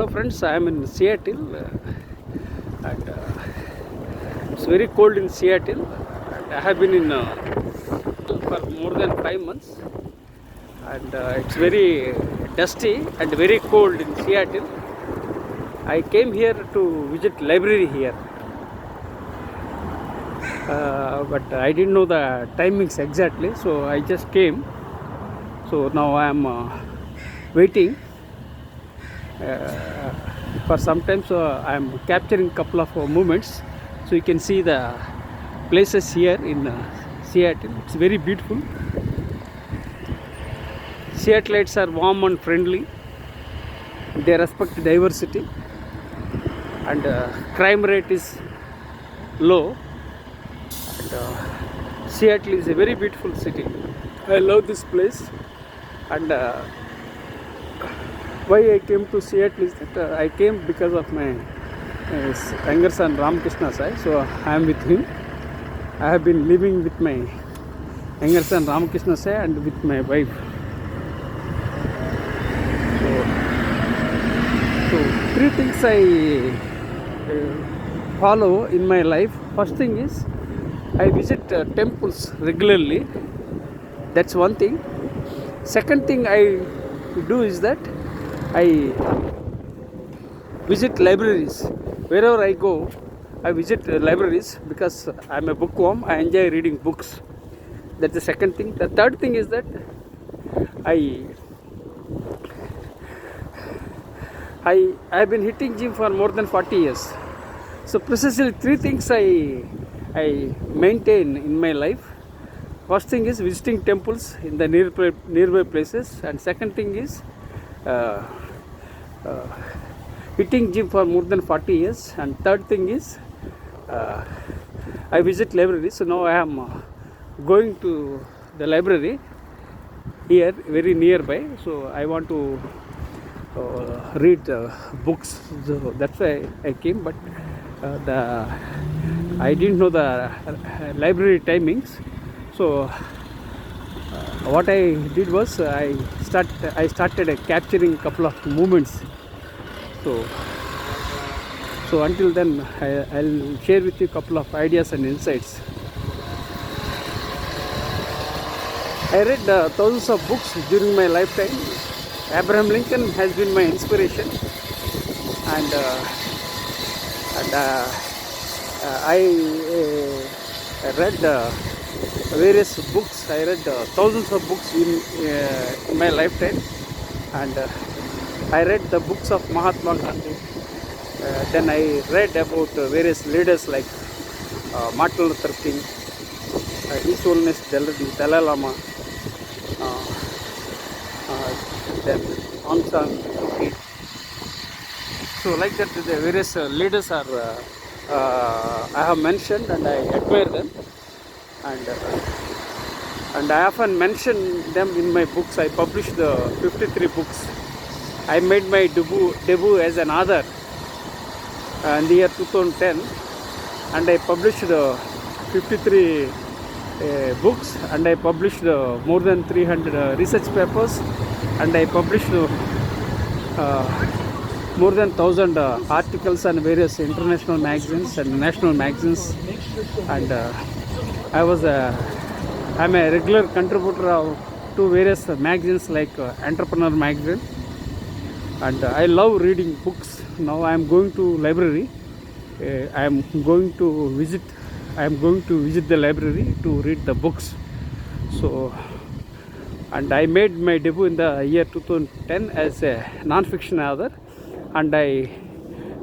Hello friends, I am in Seattle and it's very cold in Seattle. And I have been in for more than 5 months and it's very dusty and very cold in Seattle. I came here to visit library here, but I didn't know the timings exactly, so I just came. So now I am waiting for some time, so I am capturing couple of moments so you can see the places here in Seattle. It's very beautiful. Seattleites are warm and friendly. They respect diversity and crime rate is low. And Seattle is a very beautiful city. I love this place. And why I came to Seattle is that I came because of my younger son Ramakrishna Sai. So I am with him. I have been living with my younger son Ramakrishna Sai and with my wife. So three things I follow in my life. First thing is I visit temples regularly. That's one thing. Second thing I do is that I visit libraries. Wherever I go, I visit libraries because I'm a bookworm. I enjoy reading books. That's the second thing. The third thing is that I have been hitting gym for more than 40 years. So precisely three things I maintain in my life. First thing is visiting temples in the nearby places, and second thing is hitting gym for more than 40 years, and third thing is I visit libraries. So now I am going to the library here very nearby, so I want to read books. So that's why I came, but I didn't know the library timings. So what I did was I started capturing a couple of moments. So until then I'll share with you a couple of ideas and insights. I read thousands of books during my lifetime. Abraham Lincoln has been my inspiration, and I read various books. I read thousands of books in my lifetime, and I read the books of Mahatma Gandhi. Then I read about various leaders like Martin Luther King, His Holiness Dalai Lama, then Aung San Suu Kyi. So like that, the various leaders are I have mentioned, and I admire them, and I often mention them in my books. I published the 53 books. I made my debut as an author in the year 2010, and I published 53 books, and I published more than 300 research papers, and I published more than 1,000 articles on various international magazines and national magazines, and I'm a regular contributor to various magazines like Entrepreneur magazine, and I love reading books. Now I am going to library. I am going to visit the library to read the books. So, and I made my debut in the year 2010 as a non-fiction author, and I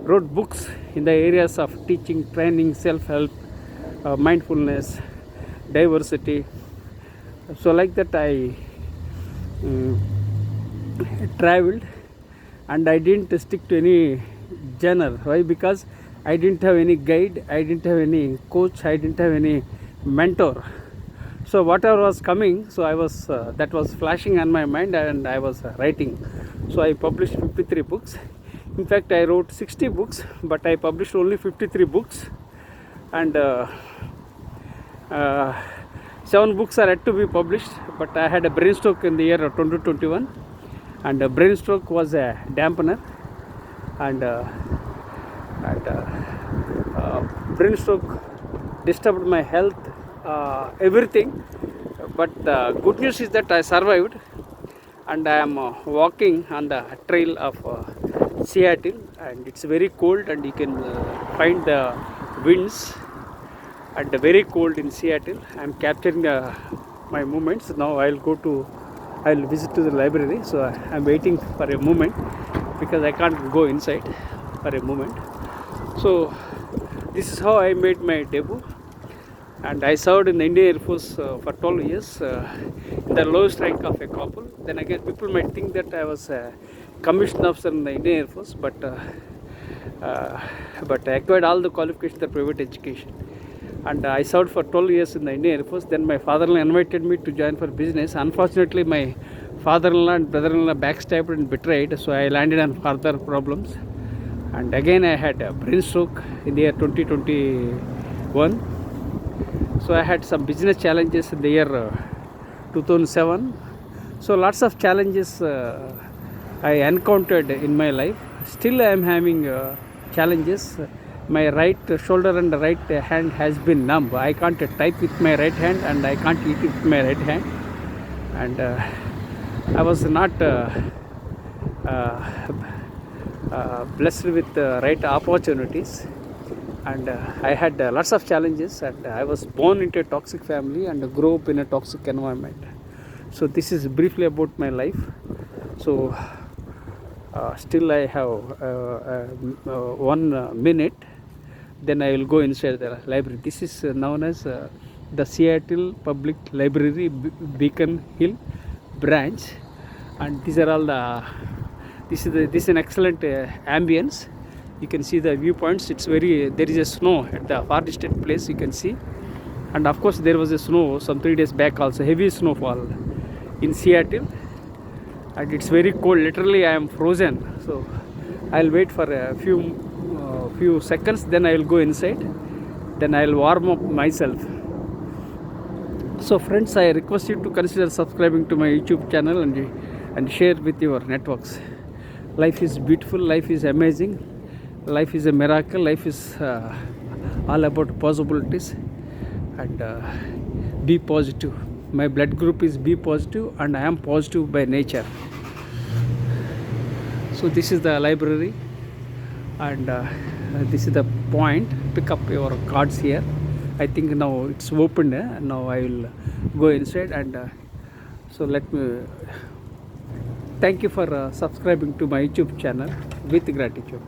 wrote books in the areas of teaching, training, self-help, mindfulness, diversity. So like that I traveled, and I didn't stick to any genre. Why? Because I didn't have any guide, I didn't have any coach, I didn't have any mentor. So whatever was coming, so I was that was flashing on my mind, and I was writing. So I published 53 books. In fact, I wrote 60 books, but I published only 53 books, and 7 books are yet to be published. But I had a brain stroke in the year of 2021, and a brain stroke was a dampener. and brain stroke disturbed my health, everything. But the good news is that I survived, and I am walking on the trail of Seattle, and it's very cold, and you can find the winds, and very cold in Seattle. I am capturing my moments. Now I'll visit to the library, so I am waiting for a moment because I can't go inside for a moment. So this is how I made my debut, and I served in the Indian Air Force for 12 years, in the lowest rank of a corporal. Then again, people might think that I was a commissioned officer in the Indian Air Force, but I acquired all the qualifications of private education, and I served for 12 years in the Indian Air Force. Then my father-in-law invited me to join for business. Unfortunately, my father-in-law and brother-in-law backstabbed and betrayed, so I landed on further problems. And again, I had a brain stroke in the year 2021. So I had some business challenges in the year 2007. So lots of challenges I encountered in my life. Still I am having challenges. My right shoulder and right hand has been numb. I can't type with my right hand, and I can't eat with my right hand. And I was not blessed with right opportunities, and I had lots of challenges, and I was born into a toxic family and grew up in a toxic environment. So this is briefly about my life. So still I have 1 minute, then I will go inside the library. This is known as the Seattle Public Library, Beacon Hill branch, and these are all the this is an excellent ambience. You can see the viewpoints. It's very, there is a snow at the far distant place, you can see, and of course there was a snow some 3 days back also, heavy snowfall in Seattle, and it's very cold. Literally I am frozen. So I'll wait for a few seconds, then I will go inside, then I will warm up myself. So friends, I request you to consider subscribing to my YouTube channel and share with your networks. Life is beautiful, life is amazing, life is a miracle, life is all about possibilities, and be positive. My blood group is B positive, and I am positive by nature. So this is the library, and this is the point. Pick up your cards here. I think now it's open. Now I will go inside, and so let me thank you for subscribing to my YouTube channel with gratitude.